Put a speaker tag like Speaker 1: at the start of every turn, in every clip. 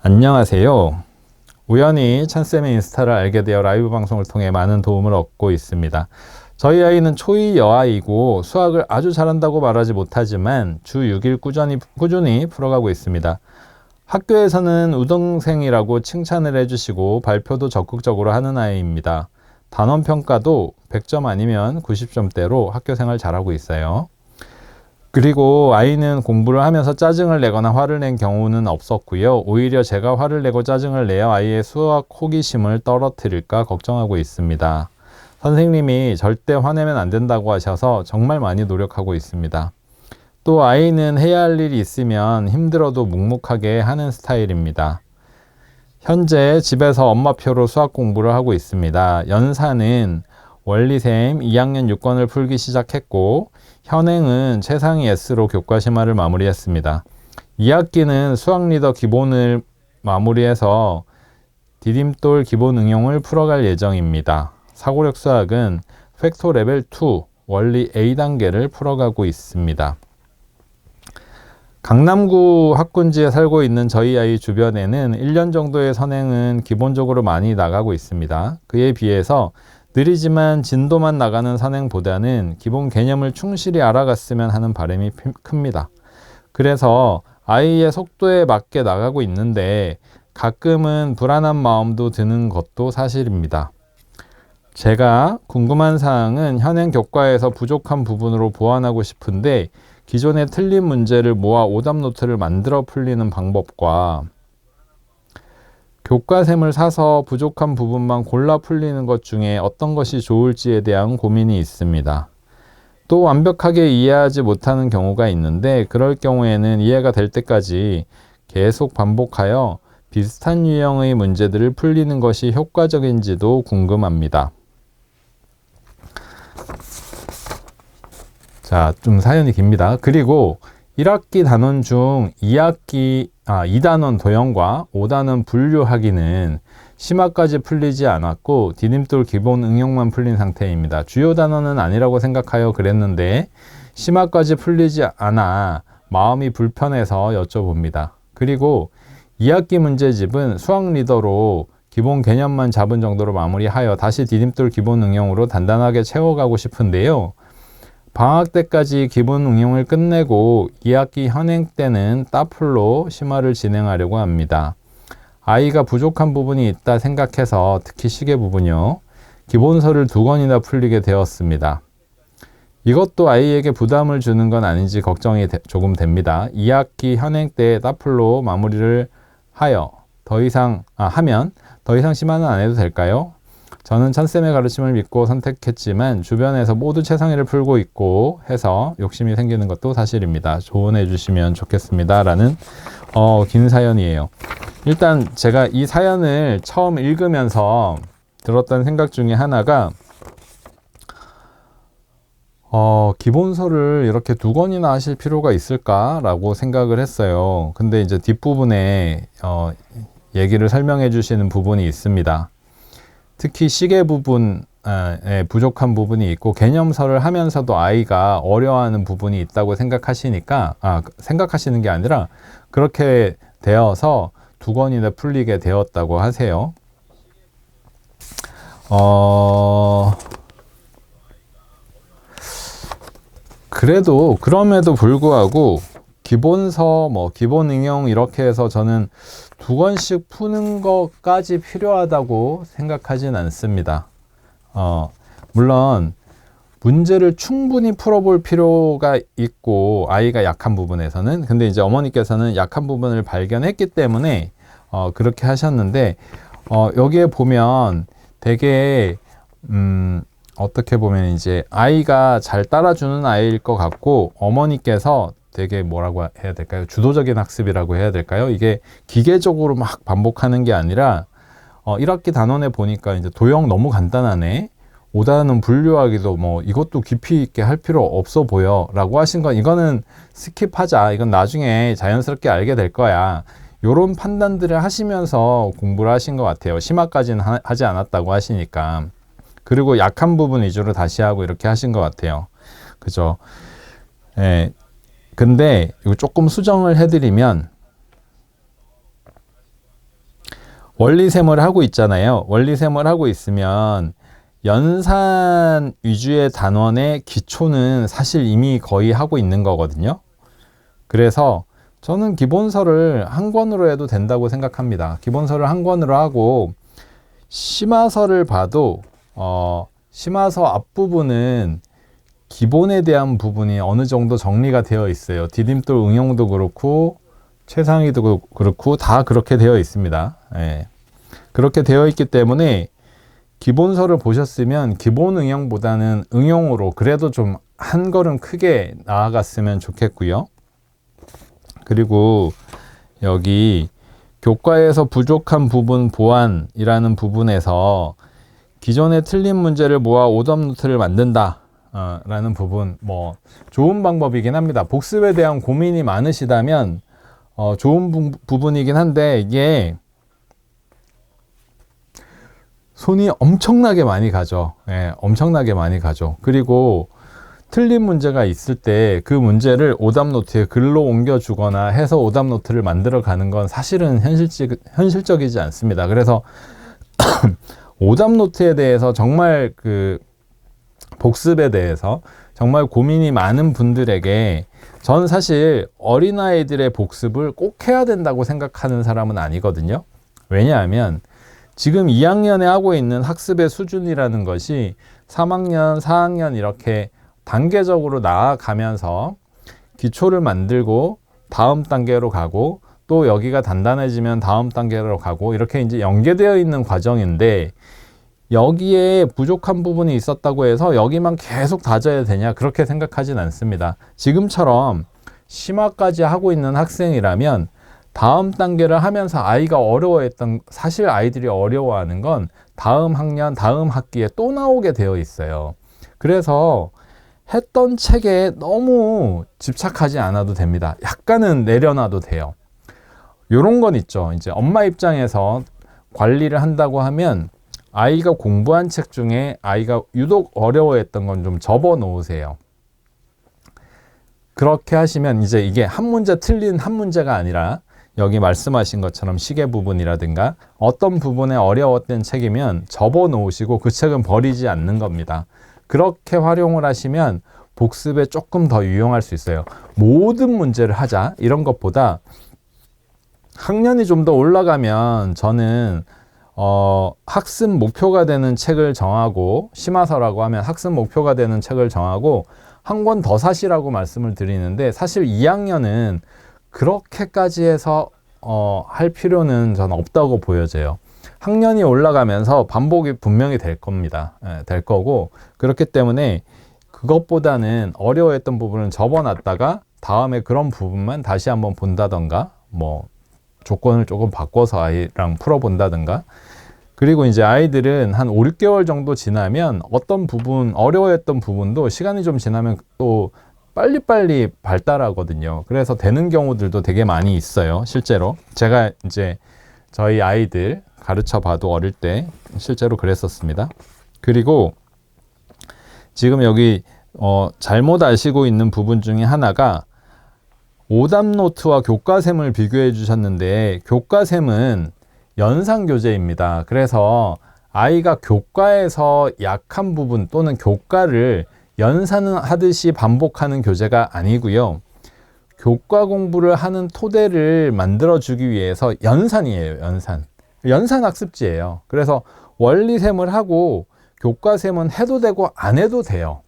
Speaker 1: 안녕하세요. 우연히 찬쌤의 인스타를 알게 되어 라이브 방송을 통해 많은 도움을 얻고 있습니다. 저희 아이는 초2 여아이고 수학을 아주 잘한다고 말하지 못하지만 주 6일 꾸준히 풀어가고 있습니다. 학교에서는 우등생이라고 칭찬을 해주시고 발표도 적극적으로 하는 아이입니다. 단원 평가도 100점 아니면 90점대로 학교 생활 잘하고 있어요. 그리고 아이는 공부를 하면서 짜증을 내거나 화를 낸 경우는 없었고요. 오히려 제가 화를 내고 짜증을 내어 아이의 수학 호기심을 떨어뜨릴까 걱정하고 있습니다. 선생님이 절대 화내면 안 된다고 하셔서 정말 많이 노력하고 있습니다. 또 아이는 해야 할 일이 있으면 힘들어도 묵묵하게 하는 스타일입니다. 현재 집에서 엄마표로 수학 공부를 하고 있습니다. 연사는 원리셈 2학년 6권을 풀기 시작했고 현행은 최상위 S로 교과심화를 마무리했습니다. 2학기는 수학 리더 기본을 마무리해서 디딤돌 기본 응용을 풀어갈 예정입니다. 사고력 수학은 팩토 레벨 2 원리 A단계를 풀어가고 있습니다. 강남구 학군지에 살고 있는 저희 아이 주변에는 1년 정도의 선행은 기본적으로 많이 나가고 있습니다. 그에 비해서 느리지만 진도만 나가는 선행보다는 기본 개념을 충실히 알아갔으면 하는 바람이 큽니다. 그래서 아이의 속도에 맞게 나가고 있는데 가끔은 불안한 마음도 드는 것도 사실입니다. 제가 궁금한 사항은 현행 교과에서 부족한 부분으로 보완하고 싶은데 기존에 틀린 문제를 모아 오답 노트를 만들어 풀리는 방법과 교과샘을 사서 부족한 부분만 골라 풀리는 것 중에 어떤 것이 좋을지에 대한 고민이 있습니다. 또 완벽하게 이해하지 못하는 경우가 있는데 그럴 경우에는 이해가 될 때까지 계속 반복하여 비슷한 유형의 문제들을 풀리는 것이 효과적인지도 궁금합니다. 자, 좀 사연이 깁니다. 그리고 1학기 단원 중 2단원 도형과 5단원 분류하기는 심화까지 풀리지 않았고 디딤돌 기본 응용만 풀린 상태입니다. 주요 단원은 아니라고 생각하여 그랬는데 심화까지 풀리지 않아 마음이 불편해서 여쭤봅니다. 그리고 2학기 문제집은 수학 리더로 기본 개념만 잡은 정도로 마무리하여 다시 디딤돌 기본 응용으로 단단하게 채워가고 싶은데요. 방학 때까지 기본 응용을 끝내고 2학기 현행 때는 따풀로 심화를 진행하려고 합니다. 아이가 부족한 부분이 있다 생각해서 특히 시계 부분요. 기본서를 2권이나 풀리게 되었습니다. 이것도 아이에게 부담을 주는 건 아닌지 걱정이 조금 됩니다. 2학기 현행 때 따풀로 마무리를 하면 더 이상 심화는 안 해도 될까요? 저는 찬쌤의 가르침을 믿고 선택했지만 주변에서 모두 최상위를 풀고 있고 해서 욕심이 생기는 것도 사실입니다. 조언해 주시면 좋겠습니다. 라는 긴 사연이에요. 일단 제가 이 사연을 처음 읽으면서 들었던 생각 중에 하나가 기본서를 이렇게 2권이나 하실 필요가 있을까라고 생각을 했어요. 근데 이제 뒷부분에 얘기를 설명해 주시는 부분이 있습니다. 특히 시계 부분에 부족한 부분이 있고 개념서를 하면서도 아이가 어려워하는 부분이 있다고 생각하시니까 생각하시는 게 아니라 그렇게 되어서 2권이나 풀리게 되었다고 하세요. 그럼에도 불구하고 기본서, 기본 응용 이렇게 해서 저는 2권씩 푸는 것까지 필요하다고 생각하진 않습니다. 물론 문제를 충분히 풀어볼 필요가 있고 아이가 약한 부분에서는 근데 이제 어머니께서는 약한 부분을 발견했기 때문에 그렇게 하셨는데 여기에 보면 되게 어떻게 보면 이제 아이가 잘 따라주는 아이일 것 같고 어머니께서 되게 뭐라고 해야 될까요? 주도적인 학습이라고 해야 될까요? 이게 기계적으로 막 반복하는 게 아니라 1학기 단원에 보니까 이제 도형 너무 간단하네. 5단원 분류하기도 이것도 깊이 있게 할 필요 없어 보여 라고 하신 건 이거는 스킵하자. 이건 나중에 자연스럽게 알게 될 거야. 요런 판단들을 하시면서 공부를 하신 것 같아요. 심화까지는 하지 않았다고 하시니까. 그리고 약한 부분 위주로 다시 하고 이렇게 하신 것 같아요. 그죠? 예. 근데 이거 조금 수정을 해드리면 원리셈을 하고 있잖아요. 원리셈을 하고 있으면 연산 위주의 단원의 기초는 사실 이미 거의 하고 있는 거거든요. 그래서 저는 기본서를 한 권으로 해도 된다고 생각합니다. 기본서를 한 권으로 하고 심화서를 봐도 심화서 앞부분은 기본에 대한 부분이 어느 정도 정리가 되어 있어요. 디딤돌 응용도 그렇고 최상위도 그렇고 다 그렇게 되어 있습니다. 예. 그렇게 되어 있기 때문에 기본서를 보셨으면 기본 응용보다는 응용으로 그래도 좀 한 걸음 크게 나아갔으면 좋겠고요. 그리고 여기 교과에서 부족한 부분 보완이라는 부분에서 기존에 틀린 문제를 모아 오답노트를 만든다 라는 부분, 뭐 좋은 방법이긴 합니다. 복습에 대한 고민이 많으시다면 좋은 부분이긴 한데 이게 손이 엄청나게 많이 가죠. 예, 엄청나게 많이 가죠. 그리고 틀린 문제가 있을 때 그 문제를 오답노트에 글로 옮겨주거나 해서 오답노트를 만들어 가는 건 사실은 현실적이지 않습니다. 그래서 오답노트에 대해서 정말 그 복습에 대해서 정말 고민이 많은 분들에게 전 사실 어린아이들의 복습을 꼭 해야 된다고 생각하는 사람은 아니거든요. 왜냐하면 지금 2학년에 하고 있는 학습의 수준이라는 것이 3학년, 4학년 이렇게 단계적으로 나아가면서 기초를 만들고 다음 단계로 가고 또 여기가 단단해지면 다음 단계로 가고 이렇게 이제 연계되어 있는 과정인데 여기에 부족한 부분이 있었다고 해서 여기만 계속 다져야 되냐 그렇게 생각하진 않습니다. 지금처럼 심화까지 하고 있는 학생이라면 다음 단계를 하면서 아이가 어려워했던 사실 아이들이 어려워하는 건 다음 학년, 다음 학기에 또 나오게 되어 있어요. 그래서 했던 책에 너무 집착하지 않아도 됩니다. 약간은 내려놔도 돼요. 요런 건 있죠. 이제 엄마 입장에서 관리를 한다고 하면 아이가 공부한 책 중에 아이가 유독 어려워했던 건 좀 접어 놓으세요. 그렇게 하시면 이제 이게 한 문제 틀린 한 문제가 아니라 여기 말씀하신 것처럼 시계 부분이라든가 어떤 부분에 어려웠던 책이면 접어 놓으시고 그 책은 버리지 않는 겁니다. 그렇게 활용을 하시면 복습에 조금 더 유용할 수 있어요. 모든 문제를 하자 이런 것보다 학년이 좀 더 올라가면 저는 학습 목표가 되는 책을 정하고 심화서라고 하면 학습 목표가 되는 책을 정하고 한 권 더 사시라고 말씀을 드리는데 사실 2학년은 그렇게까지 해서 할 필요는 저는 없다고 보여져요. 학년이 올라가면서 반복이 분명히 될 겁니다. 될 거고 그렇기 때문에 그것보다는 어려워했던 부분은 접어놨다가 다음에 그런 부분만 다시 한번 본다던가 뭐 조건을 조금 바꿔서 아이랑 풀어본다든가 그리고 이제 아이들은 한 5, 6개월 정도 지나면 어떤 부분 어려워했던 부분도 시간이 좀 지나면 또 빨리빨리 발달하거든요. 그래서 되는 경우들도 되게 많이 있어요. 실제로 제가 이제 저희 아이들 가르쳐 봐도 어릴 때 실제로 그랬었습니다. 그리고 지금 여기 잘못 아시고 있는 부분 중에 하나가 오답노트와 교과샘을 비교해 주셨는데 교과샘은 연상교재입니다. 그래서 아이가 교과에서 약한 부분 또는 교과를 연산하듯이 반복하는 교재가 아니고요. 교과 공부를 하는 토대를 만들어주기 위해서 연산이에요. 연산 학습지예요. 그래서 원리샘을 하고 교과샘은 해도 되고 안 해도 돼요.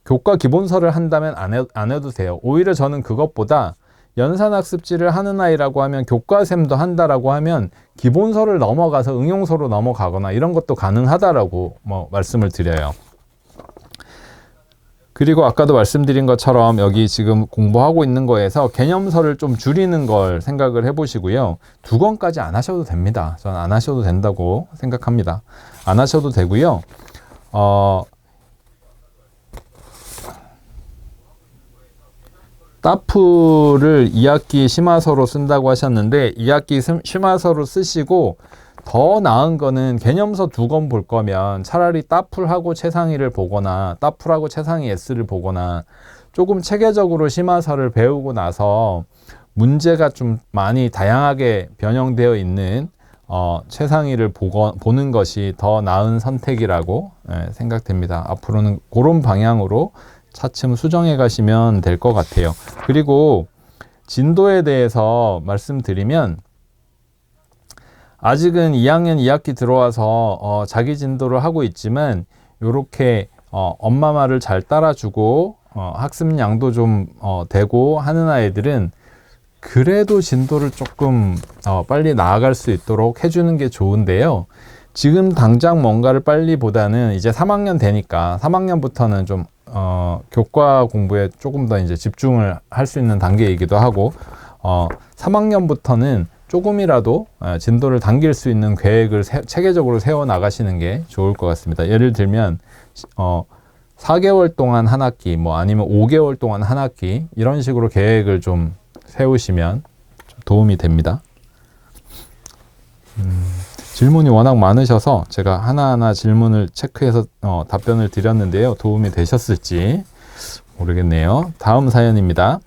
Speaker 1: 교과 기본서를 한다면 안 해도 돼요. 오히려 저는 그것보다 연산학습지를 하는 아이라고 하면 교과샘도 한다라고 하면 기본서를 넘어가서 응용서로 넘어가거나 이런 것도 가능하다라고 말씀을 드려요. 그리고 아까도 말씀드린 것처럼 여기 지금 공부하고 있는 거에서 개념서를 좀 줄이는 걸 생각을 해보시고요. 2권까지 안 하셔도 됩니다. 저는 안 하셔도 된다고 생각합니다. 안 하셔도 되고요. 따프를 2학기 심화서로 쓴다고 하셨는데 2학기 심화서로 쓰시고 더 나은 거는 개념서 2권 볼 거면 차라리 따풀하고 최상위를 보거나 따풀하고 최상위 S를 보거나 조금 체계적으로 심화서를 배우고 나서 문제가 좀 많이 다양하게 변형되어 있는 최상위를 보는 것이 더 나은 선택이라고 생각됩니다. 앞으로는 그런 방향으로 차츰 수정해 가시면 될 것 같아요. 그리고 진도에 대해서 말씀드리면 아직은 2학년 2학기 들어와서 자기 진도를 하고 있지만 이렇게 엄마 말을 잘 따라주고 학습량도 좀 되고 하는 아이들은 그래도 진도를 조금 빨리 나아갈 수 있도록 해주는 게 좋은데요. 지금 당장 뭔가를 빨리 보다는 이제 3학년 되니까 3학년부터는 좀 교과 공부에 조금 더 이제 집중을 할 수 있는 단계이기도 하고 3학년부터는 조금이라도 진도를 당길 수 있는 계획을 체계적으로 세워 나가시는 게 좋을 것 같습니다. 예를 들면 4개월 동안 한 학기, 뭐 아니면 5개월 동안 한 학기 이런 식으로 계획을 좀 세우시면 좀 도움이 됩니다. 질문이 워낙 많으셔서 제가 하나하나 질문을 체크해서 답변을 드렸는데요. 도움이 되셨을지 모르겠네요. 다음 사연입니다.